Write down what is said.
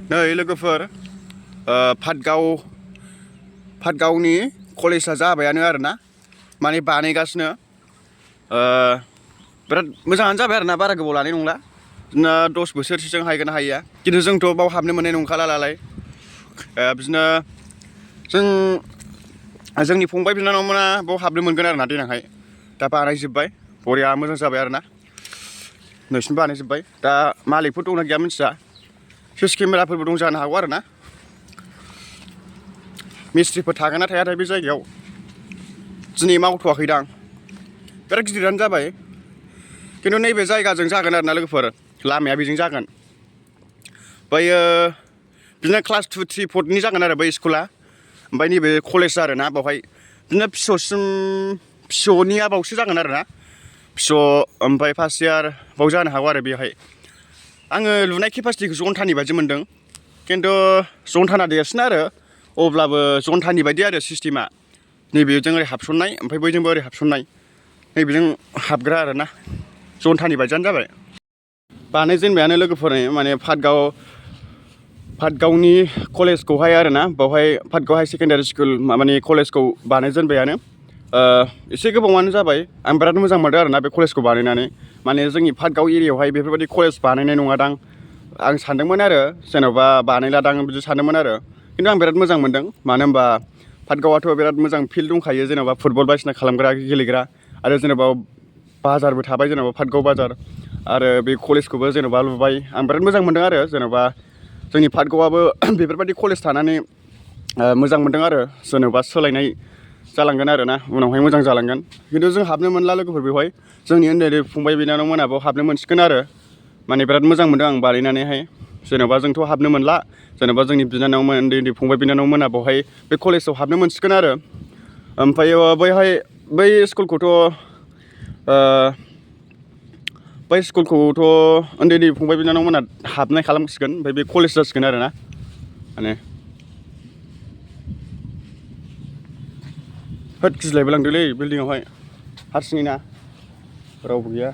नै लोगोफोर पाटगावनि कलेजआ जाबायानो आरोना माने बानायगासिनो बिराद मोजाङानो जाबाय आरोना बारा गोबाव लानाय नंला बिदिनो 10 बोसोरसोजों हायगोन हायैया खिन्थु जोंथ' बाव हाबनो मोननाय नंखाला नालाय बिदिनो जोंनि फंबाय बिनानावमोना बाव हाबनो मोनगोन आरोना देनांहाय दा बानायजोब्बाय बरिया मोजां जाबाय आरोना नोंसिनि बानायजोब्बाय दा मालिकफोर दंना गैया मिथिया सिसि केमेराफोरबो दं जानो हागौ आरोना मिस्ट्रिफोर थागोन ना थायाथाय बे जायगायाव दिनै मावथ'वाखैदां बिराद गिदिरानो जाबाय खिन्थु नैबे जायगाजों जागोन आरोना लोगोफोर लामाया बेजों जागोन बैयो बिदिनो क्लास 2, 3, 4नि जागोन आरो बै स्कुला ओमफ्राय नैबे कलेज आरोना बावहाय बिदिनो फिस'निया बावसो जागोन आरोना फिस' ओमफ्राय फार्स्ट इयार बाव जानो हागौ आरो बेवहाय आङो लुनाय केपासिटिखौ जन्थानि बायदि मोनदों खिन्थु जन्थाना देरसिन आरो अब्लाबो जन्थानि बायदि आरो सिस्टेमा नैबेजों ओरै हाबसननाय ओमफ्राय बैजोंबो ओरै हाबसननाय नैबेजों हाबग्रा आरोना जन्थानि बायदियानो जाबाय बानायजेनबायानो लोगोफोरनि माने पाटगावनि कलेजखौहाय आरोना बावहाय पाटगाव हाई सेकेन्डारि स्कुल माबानि कलेजखौ बानायजेनबायानो एसे गोबावानो जाबाय आं बिराद मोजां मोनदों आरोना बे कलेजखौ बानायनानै माने जोंनि पाटगाव एरियायावहाय बेफोरबायदि कलेज बानायनाय नङादां आं सानदोंमोन आरो जेन'बा बानायलादां बिदि सानदोंमोन आरो खिन्थु आं बिराद मोजां मोनदों मानो होनबा पाटगावआथ' बिराद मोजां फिल्ड दंखायो जेन'बा फुटबल बायदिसिना खालामग्रा गेलेग्रा आरो जेन'बा बाजारबो थाबाय जेन'बा पाटगाव बाजार आरो बे कलेजखौबो जेन'बा लुबाय आं बिराद मोजां मोनदों आरो जेन'बा जोंनि पाटगावआबो बेफोरबायदि कलेज थानानै मोजां मोनदों आरो जेन'बा सोलायनाय जालांगोन आरोना उनावहाय मोजां जालांगोन खिन्थु जों हाबनो मोनला लोगोफोर बेवहाय जोंनि उन्दै फंबाय बिनानावमोना बाव हाबनो मोनसिगोन आरो माने बिराद मोजां मोनदों आं बानायनानैहाय जेन'बा जोंथ' हाबनो मोनला जेन'बा जोंनि बिनानावमोन उन्दै फंबाय बिनानावमोना बावहाय बे कलेजाव हाबनो मोनसिगोन आरो ओमफ्राय बै स्कुलखौथ' उन्दै फंबाय बिनानावमोना हाबनाय खालामसिगोन ओमफ्राय बे कलेज जासिगोन आरोना माने होद गिलायबो लांदोंलै बिल्डिंआवहाय हारसिङै ना रावबो गैया